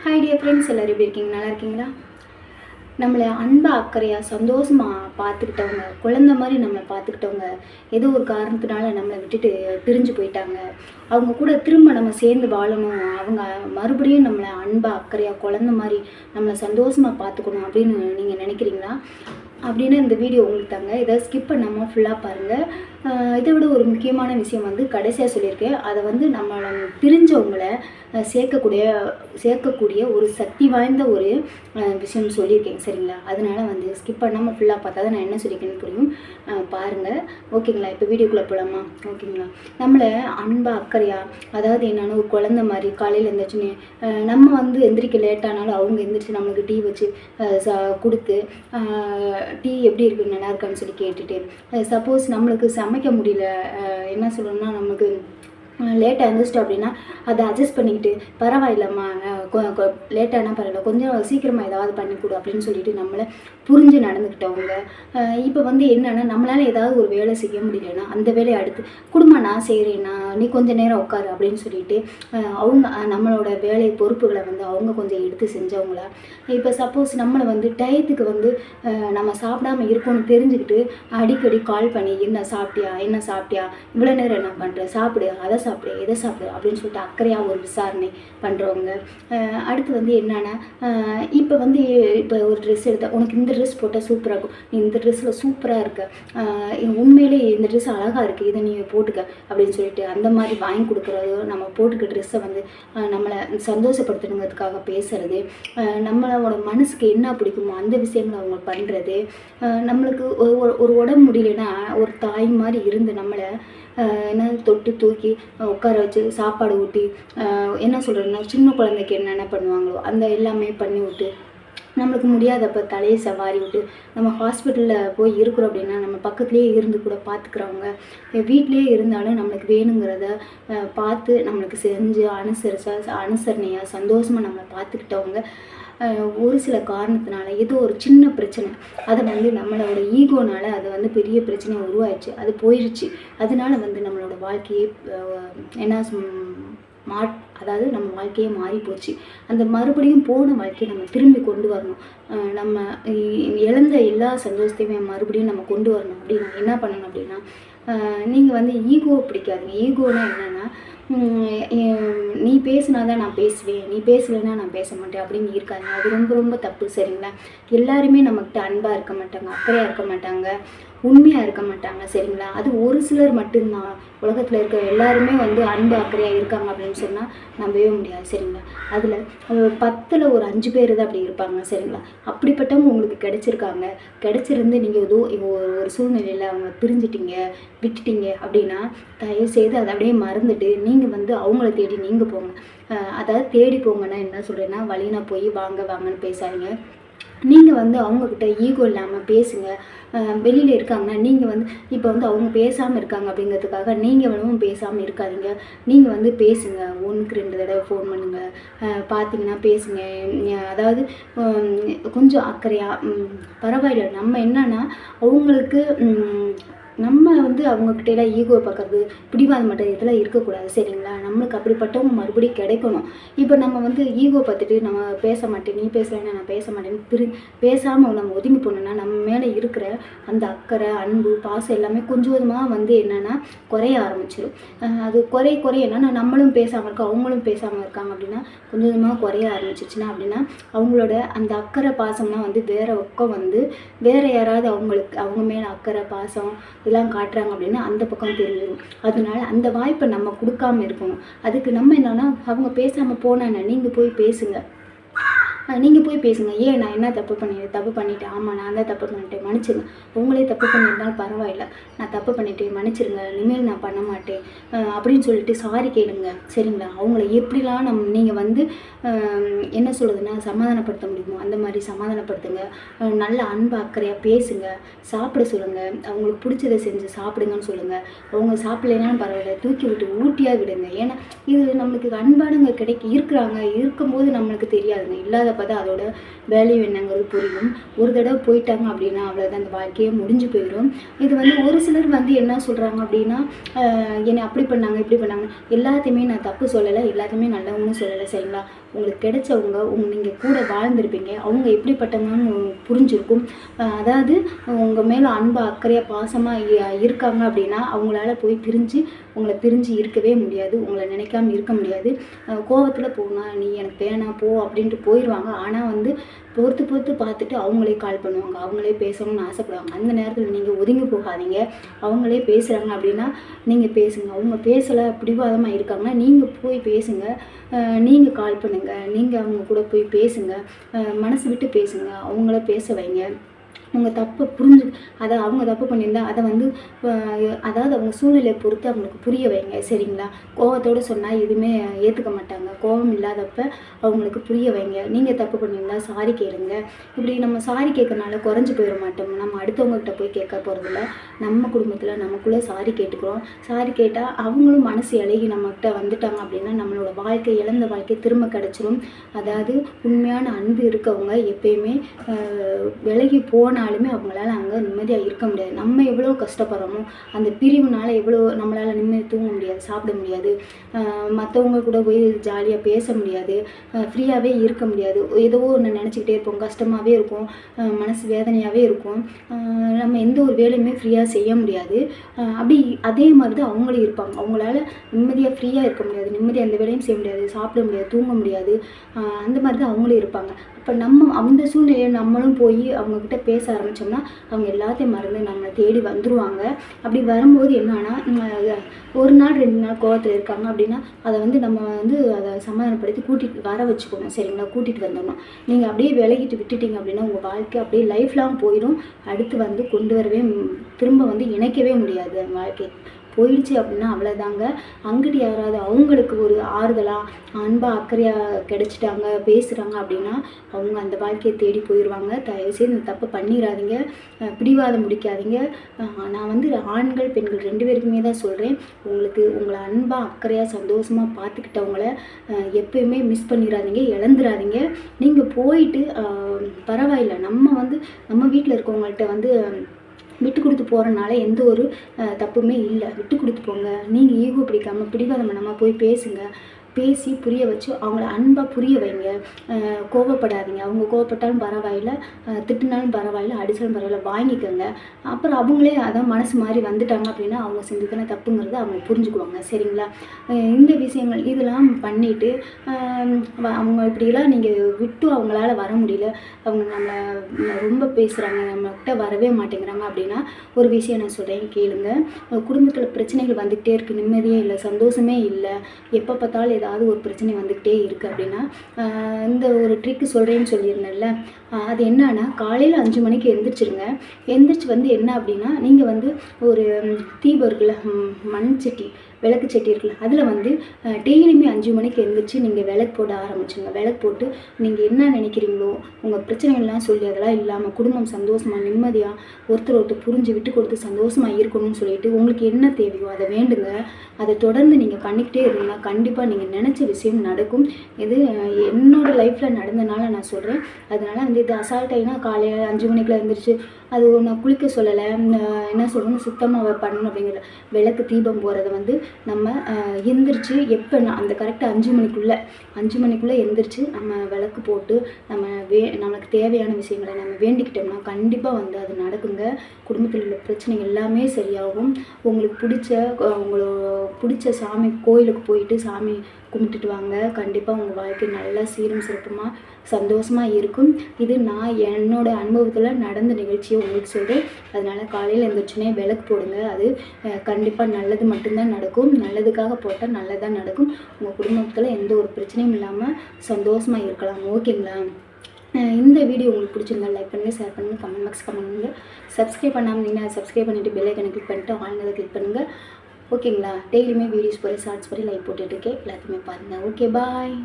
Hi dear friends, எல்லோரும் எப்படி இருக்கீங்க? நல்லா இருக்கீங்களா? நம்மளை அன்பாக அக்கறையாக சந்தோஷமாக பார்த்துக்கிட்டவங்க, குழந்த மாதிரி நம்மளை பார்த்துக்கிட்டவங்க ஏதோ ஒரு காரணத்தினால நம்மளை விட்டுட்டு பிரிஞ்சு போயிட்டாங்க. அவங்க கூட திரும்ப நம்ம சேர்ந்து வாழணும், அவங்க மறுபடியும் நம்மளை அன்பாக அக்கறையாக குழந்த மாதிரி நம்மளை சந்தோஷமாக பார்த்துக்கணும் அப்படின்னு நீங்கள் நினைக்கிறீங்களா? அப்படின்னு இந்த வீடியோ உங்களுக்கு தாங்க. இதை ஸ்கிப் பண்ணாமல் ஃபுல்லாக பாருங்கள். இதை விட ஒரு முக்கியமான விஷயம் கடைசியாக சொல்லியிருக்கேன். அதை நம்மளை பிரிஞ்சவங்களை சேர்க்கக்கூடிய ஒரு சக்தி வாய்ந்த ஒரு விஷயம் சொல்லியிருக்கேன், சரிங்களா? அதனால் ஸ்கிப் பண்ணாமல் ஃபுல்லாக பார்த்தா தான் நான் என்ன சொல்லியிருக்கேன்னு புரியும். பாருங்கள், ஓகேங்களா? இப்போ வீடியோக்குள்ளே போகலாமா? ஓகேங்களா? நம்மளை அன்பாக அக்கறையாக, அதாவது என்னென்னா ஒரு குழந்த மாதிரி காலையில் எழுந்திரிச்சுன்னு நம்ம எந்திரிக்க லேட்டானாலும் அவங்க எந்திரிச்சு நம்மளுக்கு டீ வச்சு கொடுத்து டீ எப்படி இருக்குது, நல்லா இருக்கான்னு சொல்லி கேட்டுட்டு, சப்போஸ் நம்மளுக்கு சமைக்க முடியல, என்ன சொல்லணும்னா நமக்கு லேட்டாக எழுந்திரிச்சிட்டோம் அப்படின்னா அதை அட்ஜஸ்ட் பண்ணிக்கிட்டு பரவாயில்லம்மா, லேட்டானா பரவாயில்ல, கொஞ்சம் சீக்கிரமாக ஏதாவது பண்ணி கொடு அப்படின்னு சொல்லிட்டு நம்மளை புரிஞ்சு நடந்துக்கிட்டவங்க. இப்போ என்னென்னா நம்மளால் ஏதாவது ஒரு வேலை செய்ய முடியலன்னா அந்த வேலையை அடுத்து குடும்பம் நான் செய்கிறேன்னா நீ கொஞ்சம் நேரம் உட்காரு அப்படின்னு சொல்லிட்டு அவங்க நம்மளோட வேலை பொறுப்புகளை அவங்க கொஞ்சம் எடுத்து செஞ்சவங்களா. இப்போ சப்போஸ் நம்மளை டயத்துக்கு நம்ம சாப்பிடாமல் இருக்கணும்னு தெரிஞ்சுக்கிட்டு அடிக்கடி கால் பண்ணி என்ன சாப்பிட்டியா, இவ்வளோ நேரம் என்ன பண்ணுற, சாப்பிடு, அதை சாப்பிடு, எதை சாப்பிடு அப்படின்னு சொல்லிட்டு அக்கறையாக ஒரு விசாரணை பண்ணுறவங்க. அடுத்து என்னென்னா இப்போ இப்போ ஒரு ட்ரெஸ் எடுத்தால் உனக்கு இந்த ட்ரெஸ் போட்டால் சூப்பராக இருக்கும், நீ இந்த ட்ரெஸ்ஸில் சூப்பராக இருக்க, உண்மையிலே இந்த ட்ரெஸ் அழகாக இருக்குது, இதை நீ போட்டுக்க அப்படின்னு சொல்லிட்டு அந்த மாதிரி வாங்கி கொடுக்குறது, நம்ம போட்டுக்க ட்ரெஸ்ஸை நம்மளை சந்தோஷப்படுத்தணுங்கிறதுக்காக பேசுகிறது, நம்மளோட மனசுக்கு என்ன பிடிக்குமோ அந்த விஷயங்களை அவங்க பண்ணுறது, நம்மளுக்கு ஒரு உடம்பு முடியலன்னா ஒரு தாய் மாதிரி இருந்து நம்மளை என்ன தொட்டு தூக்கி உட்கார வச்சு சாப்பாடு ஊட்டி, என்ன சொல்கிறதுன்னா சின்ன குழந்தைக்கு என்னென்ன பண்ணுவாங்களோ அந்த எல்லாமே பண்ணி விட்டு, நம்மளுக்கு முடியாதப்போ தலையை சவாரி விட்டு, நம்ம ஹாஸ்பிட்டலில் போய் இருக்கிறோம் அப்படின்னா நம்ம பக்கத்துலேயே இருந்து கூட பார்த்துக்கிறவங்க, வீட்டிலே இருந்தாலும் நம்மளுக்கு வேணுங்கிறத பார்த்து நம்மளுக்கு செஞ்சு அனுசரணையாக சந்தோஷமாக நம்மளை பார்த்துக்கிட்டவங்க. ஒரு சில காரணத்தினால ஏதோ ஒரு சின்ன பிரச்சனை, அதை நம்மளோட ஈகோனால் அது பெரிய பிரச்சனை உருவாயிடுச்சு, அது போயிடுச்சு. அதனால நம்மளோட வாழ்க்கையே என்ன அதாவது நம்ம வாழ்க்கையே மாறி போச்சு. அந்த மறுபடியும் போன வாழ்க்கையை நம்ம திரும்பி கொண்டு வரணும். நம்ம இழந்த எல்லா சந்தோஷத்தையுமே மறுபடியும் நம்ம கொண்டு வரணும் அப்படின்னா என்ன பண்ணணும் அப்படின்னா, நீங்கள் ஈகோ பிடிக்காதுங்க. ஈகோனா என்னென்னா, நீ பேசினா தான் நான் பேசுவேன், நீ பேசலைன்னா நான் பேச மாட்டேன் அப்படின்னு இருக்காங்க. அது ரொம்ப ரொம்ப தப்பு, சரிங்களா? எல்லாருமே நம்மக்கிட்ட அன்பாக இருக்க மாட்டாங்க, அக்கறையாக இருக்க மாட்டாங்க, உண்மையாக இருக்க மாட்டாங்க, சரிங்களா? அது ஒரு சிலர் மட்டும்தான். உலகத்தில் இருக்க எல்லாருமே அன்பு அக்கறையாக இருக்காங்க அப்படின்னு சொன்னால் நம்பவே முடியாது, சரிங்களா? அதில் 10ல் ஒரு 5 பேர் தான் அப்படி இருப்பாங்க, சரிங்களா? அப்படிப்பட்டவங்க உங்களுக்கு கிடைச்சிருந்து நீங்கள் ஏதோ ஒரு சூழ்நிலையில் அவங்க பிரிஞ்சிட்டீங்க, விட்டுட்டீங்க அப்படின்னா தயவுசெய்து அதை அப்படியே மறந்துட்டு நீங்கள் அவங்கள தேடி நீங்கள் போங்க. அதாவது தேடி போங்கன்னா என்ன சொல்கிறேன்னா, வழினா போய் வாங்கன்னு பேசாதீங்க. நீங்கள் அவங்கக்கிட்ட ஈகோ இல்லாமல் பேசுங்க. வெளியில் இருக்காங்கன்னா நீங்கள் இப்போ அவங்க பேசாமல் இருக்காங்க அப்படிங்கிறதுக்காக நீங்கள் பேசாமல் இருக்காதீங்க. நீங்கள் பேசுங்க, 1க்கு 2 தடவை ஃபோன் பண்ணுங்கள், பார்த்தீங்கன்னா பேசுங்க. அதாவது கொஞ்சம் அக்கறையாக பரவாயில்ல. நம்ம என்னன்னா அவங்களுக்கு நம்ம அவங்கக்கிட்டலாம் ஈகோ பார்க்குறது, பிடிவாதம் மட்டும் இதெல்லாம் இருக்கக்கூடாது, சரிங்களா? நம்மளுக்கு அப்படிப்பட்டவங்க மறுபடியும் கிடைக்கணும். இப்போ நம்ம ஈகோ பார்த்துட்டு நம்ம பேச மாட்டேன், நீ பேசலைன்னா நான் பேச மாட்டேன்னு பேசாமல் நம்ம ஒதுங்கி போனோம்னா நம்ம மேலே இருக்கிற அந்த அக்கறை, அன்பு, பாசம் எல்லாமே கொஞ்சம் கொஞ்சமாக என்னென்னா குறைய ஆரம்பிச்சிடும். அது குறைய என்னன்னா நம்மளும் பேசாமல் இருக்கோம், அவங்களும் பேசாமல் இருக்காங்க அப்படின்னா கொஞ்சம் கொஞ்சமாக குறைய ஆரம்பிச்சிச்சுன்னா அப்படின்னா அவங்களோட அந்த அக்கறை பாசம்லாம் வேறு பக்கம் வேறு யாராவது அவங்க மேலே அக்கறை பாசம் இதெல்லாம் காட்டுறாங்க அப்படின்னா அந்த பக்கம் தெரிஞ்சிடும். அதனால அந்த வாய்ப்பை நம்ம கொடுக்காம இருக்கணும். அதுக்கு நம்ம என்னன்னா அவங்க பேசாமல் போனாங்கன்னா நீங்கள் போய் பேசுங்க. ஏன் நான் என்ன தப்பு பண்ணிட்டேன், ஆமாம் நான் தான் தப்பு பண்ணிட்டேன், மன்னிச்சிருங்க. உங்களே தப்பு பண்ணியிருந்தாலும் பரவாயில்ல, நான் தப்பு பண்ணிட்டேன், மன்னிச்சிருங்க, இனிமேல் நான் பண்ண மாட்டேன் அப்படின்னு சொல்லிட்டு சாரி கேளுங்க, சரிங்களா? அவங்கள எப்படிலாம் நீங்கள் என்ன சொல்கிறதுன்னா சமாதானப்படுத்த முடியுமோ அந்த மாதிரி சமாதானப்படுத்துங்க. நல்ல அன்பு அக்கறையாக பேசுங்க, சாப்பிட சொல்லுங்கள், அவங்களுக்கு பிடிச்சதை செஞ்சு சாப்பிடுங்கன்னு சொல்லுங்கள். அவங்க சாப்பிடலைனாலும் பரவாயில்ல, தூக்கி விட்டு ஊட்டியாக விடுங்க. ஏன்னா இது நம்மளுக்கு அன்பானவங்க இருக்கும்போது நம்மளுக்கு தெரியாதுங்க, இல்லாத அப்போ தான் அதோட வேல்யூ என்னங்கிறது புரியும். ஒரு தடவை போயிட்டாங்க அப்படின்னா அவ்வளோதான், அந்த வாழ்க்கையே முடிஞ்சு போயிடும். இது வந்து ஒரு சிலர் வந்து என்ன சொல்கிறாங்க அப்படின்னா, என்னை அப்படி பண்ணாங்க இப்படி பண்ணாங்க. எல்லாத்தையுமே நான் தப்பு சொல்லலை, எல்லாத்தையுமே நல்லவங்கன்னு சொல்லலை சரிங்களா. உங்களுக்கு கிடைச்சவங்க நீங்கள் கூட வாழ்ந்துருப்பீங்க, அவங்க எப்படிப்பட்டவங்கன்னு புரிஞ்சிருக்கும். அதாவது உங்கள் மேலே அன்பா அக்கறையாக பாசமாக இருக்காங்க அப்படின்னா அவங்களால போய் உங்களை பிரிஞ்சு இருக்கவே முடியாது, உங்களை நினைக்காம இருக்க முடியாது. கோவத்தில் போனால் நீ எனக்கு வேணாம் போ அப்படின்ட்டு போயிடுவாங்க. ஆனால் வந்து பொறுத்து பார்த்துட்டு அவங்களே கால் பண்ணுவாங்க, அவங்களே பேசணும்னு ஆசைப்படுவாங்க. அந்த நேரத்தில் நீங்கள் ஒதுங்கி போகாதீங்க. அவங்களே பேசுகிறாங்க அப்படின்னா நீங்கள் பேசுங்க. அவங்க பேசலை பிடிவாதமாக இருக்காங்கன்னா நீங்கள் போய் பேசுங்க. நீங்கள் கால் பண்ணுங்கள், நீங்கள் அவங்க கூட போய் பேசுங்க, மனசு விட்டு பேசுங்க, அவங்கள பேச வைங்க. அவங்க தப்பை அதை அவங்க தப்பு பண்ணியிருந்தா அதை வந்து அதாவது அவங்க சூழ்நிலையை பொறுத்து அவங்களுக்கு புரிய வைங்க சரிங்களா. கோவத்தோடு சொன்னால் எதுவுமே ஏற்றுக்க மாட்டாங்க. கோபம் இல்லாதப்ப அவங்களுக்கு புரிய வைங்க. நீங்கள் தப்பு பண்ணியிருந்தா சாரி கேளுங்க. இப்படி நம்ம சாரி கேட்கறனால குறைஞ்சி போயிட மாட்டோம். நம்ம அடுத்தவங்ககிட்ட போய் கேட்க போகிறதில்ல. நம்ம குடும்பத்தில் நமக்குள்ளே சாரி கேட்டுக்கிறோம். சாரி கேட்டால் அவங்களும் மனசு இலகி நம்மகிட்ட வந்துட்டாங்க அப்படின்னா நம்மளோட வாழ்க்கை, இழந்த வாழ்க்கை திரும்ப கிடச்சிரும். அதாவது உண்மையான அன்பு இருக்கவங்க எப்பயுமே விலகி போனாலுமே அவங்களால அங்கே நிம்மதியாக இருக்க முடியாது. நம்ம எவ்வளோ கஷ்டப்படுறோமோ அந்த பிரிவுனால எவ்வளோ நம்மளால் நிம்மதி தூங்க முடியாது, சாப்பிட முடியாது, மற்றவங்க கூட போய் ஜாலியாக பேச முடியாது, ஃப்ரீயாகவே இருக்க முடியாது. ஏதோ ஒன்று நினச்சிக்கிட்டே இருப்போம், கஷ்டமாகவே இருக்கும், மனசு வேதனையாகவே இருக்கும். நம்ம எந்த ஒரு வேலையுமே ஃப்ரீயாக செய்ய முடியாது. அப்படி அதே மாதிரி தான் அவங்களும் இருப்பாங்க. அவங்களால நிம்மதியாக ஃப்ரீயாக இருக்க முடியாது, நிம்மதியாக எந்த வேலையும் செய்ய முடியாது, சாப்பிட முடியாது, தூங்க முடியாது. அந்த மாதிரி தான் அவங்களும் இருப்பாங்க. இப்போ நம்ம அந்த சூழ்நிலையை நம்மளும் போய் அவங்கக்கிட்ட பேச ஆரம்பித்தோம்னா அவங்க எல்லாத்தையும் மறந்து நம்மளை தேடி வந்துடுவாங்க. அப்படி வரும்போது என்னன்னா, ஒரு நாள் 2 நாள் கோவத்தில் இருக்காங்க அப்படின்னா அதை வந்து நம்ம வந்து அதை சமாதானப்படுத்தி கூட்டிகிட்டு வர வச்சுக்கணும் சரிங்களா. கூட்டிகிட்டு வந்துடணும். நீங்கள் அப்படியே விலகிட்டு விட்டுட்டீங்க அப்படின்னா உங்கள் வாழ்க்கை அப்படியே லைஃப் லாங் போயிடும். அடுத்து வந்து கொண்டு வரவே திரும்ப வந்து இணைக்கவே முடியாது. அந்த வாழ்க்கை போயிடுச்சு அப்படின்னா அவ்வளோதாங்க. அங்கிட்டு யாராவது அவங்களுக்கு ஒரு ஆறுதலாக அன்பாக அக்கறையாக கிடைச்சிட்டாங்க, பேசுகிறாங்க அப்படின்னா அவங்க அந்த வாழ்க்கையை தேடி போயிடுவாங்க. தயவுசெய்து இந்த தப்பை பண்ணிடாதீங்க, பிடிவாதம் முடிக்காதீங்க. நான் வந்து ஆண்கள் பெண்கள் 2 பேருக்குமே தான் சொல்கிறேன். உங்களை அன்பாக அக்கறையாக சந்தோஷமாக பார்த்துக்கிட்டவங்கள எப்பயுமே மிஸ் பண்ணிடாதீங்க, இழந்துடாதீங்க. நீங்கள் போயிட்டு பரவாயில்ல, நம்ம வீட்டில் இருக்கவங்கள்ட்ட வந்து விட்டு கொடுத்து போகிறனால எந்த ஒரு தப்புமே இல்லை. விட்டு கொடுத்து போங்க. நீங்கள் ஈகோ பிடிக்காமல் பிடிவாதம் பண்ணாமல் போய் பேசுங்க. பேசி புரிய வச்சு அவங்கள அன்பாக புரிய வைங்க. கோவப்படாதீங்க. அவங்க கோவப்பட்டாலும் பரவாயில்ல, திட்டுனாலும் பரவாயில்ல, அடித்தாலும் பரவாயில்ல, வாங்கிக்கோங்க. அப்புறம் அவங்களே அதான் மனசு மாதிரி வந்துட்டாங்க அப்படின்னா அவங்க செஞ்சதுனா தப்புங்கிறத அவங்க புரிஞ்சுக்குவாங்க சரிங்களா. இந்த விஷயங்கள் இதெல்லாம் பண்ணிவிட்டு அவங்க இப்படிலாம் நீங்கள் விட்டு அவங்களால வர முடியல, அவங்க நம்ம ரொம்ப பேசுகிறாங்க, நம்மகிட்ட வரவே மாட்டேங்கிறாங்க அப்படின்னா ஒரு விஷயம் நான் சொல்கிறேன் கேளுங்க. குடும்பத்தில் பிரச்சனைகள் வந்துக்கிட்டே இருக்குது, நிம்மதியே இல்லை, சந்தோஷமே இல்லை, எப்போ பார்த்தாலும் ஏதாவது ஒரு பிரச்சனை வந்துக்கிட்டே இருக்குது அப்படின்னா இந்த ஒரு ட்ரிக்கு சொல்கிறேன்னு சொல்லியிருந்தேன்ல, அது என்னன்னா காலையில் 5 மணிக்கு எந்திரிச்சிருங்க. எந்திரிச்சு வந்து என்ன அப்படின்னா நீங்கள் வந்து ஒரு தீபம் இருக்குல்ல, மண் சட்டி, விளக்கு சட்டி இருக்குல்ல, அதில் வந்து டெய்லியுமே 5 மணிக்கு எழுந்திரிச்சு நீங்கள் விளக்கு போட ஆரம்பிச்சுங்க. விளக்கு போட்டு நீங்கள் என்ன நினைக்கிறீங்களோ உங்கள் பிரச்சனைகள்லாம் சொல்லி அதெல்லாம் இல்லாமல் குடும்பம் சந்தோஷமாக நிம்மதியாக ஒருத்தர் புரிஞ்சு விட்டு கொடுத்து சந்தோஷமாக இருக்கணும்னு சொல்லிட்டு உங்களுக்கு என்ன தேவையோ அதை வேண்டுங்க. அதை தொடர்ந்து நீங்கள் பண்ணிக்கிட்டே இருந்தீங்கன்னா கண்டிப்பாக நீங்கள் நினச்ச விஷயம் நடக்கும். இது என்னோடய லைஃப்பில் நடந்தனால நான் சொல்கிறேன். அதனால் வந்து இது அசால்ட்டாயினா காலையில் 5 மணிக்கெலாம் எழுந்திரிச்சு அது நான் குளிக்க சொல்லலை, என்ன சொல்லணும் சுத்தமாக பண்ணணும் அப்படிங்கிற விளக்கு தீபம் போகிறத வந்து நம்ம எந்திரிச்சு எப்போ அந்த கரெக்டாக 5 மணிக்குள்ளே எந்திரிச்சு நம்ம விளக்கு போட்டு நம்மளுக்கு தேவையான விஷயங்களை நம்ம வேண்டிக்கிட்டோம்னா கண்டிப்பாக வந்து அது நடக்குங்க. குடும்பத்தில் உள்ள பிரச்சனைகள் எல்லாமே சரியாகும். உங்களுக்கு பிடிச்ச சாமி கோயிலுக்கு போயிட்டு சாமி கும்பிட்டுட்டு வாங்க. கண்டிப்பாக உங்கள் வாழ்க்கை நல்லா சீரும் சிறப்புமாக சந்தோஷமாக இருக்கும். இது நான் என்னோடய அனுபவத்தில் நடந்த நிகழ்ச்சியை உங்களுக்கு சொல்கிறேன். அதனால் காலையில் எழுந்திரிச்சுனே விளக்கு போடுங்க. அது கண்டிப்பாக நல்லது மட்டும்தான் நடக்கும். நல்லதுக்காக போட்டால் நல்லதாக நடக்கும். உங்கள் குடும்பத்தில் எந்த ஒரு பிரச்சனையும் இல்லாமல் சந்தோஷமாக இருக்கலாம். ஓகேங்களா? இந்த வீடியோ உங்களுக்கு பிடிச்சிருந்தா லைக் பண்ணுங்கள், ஷேர் பண்ணுங்கள், கமெண்ட் பாக்ஸ் கமெண்ட் பண்ணுங்கள். சப்ஸ்கிரைப் பண்ணாமல் சப்ஸ்கிரைப் பண்ணிவிட்டு பெல் ஐக்கனை கிளிக் பண்ணிட்டு ஆன்லைனில் கிளிக் பண்ணுங்கள். ஓகேங்களா? டெய்லியுமே வீடியோஸ் போய் ஷார்ட்ஸ் போய் லைக் போட்டுட்ருக்கேன். எல்லாத்தையுமே பாருங்கள். ஓகே, பாய்.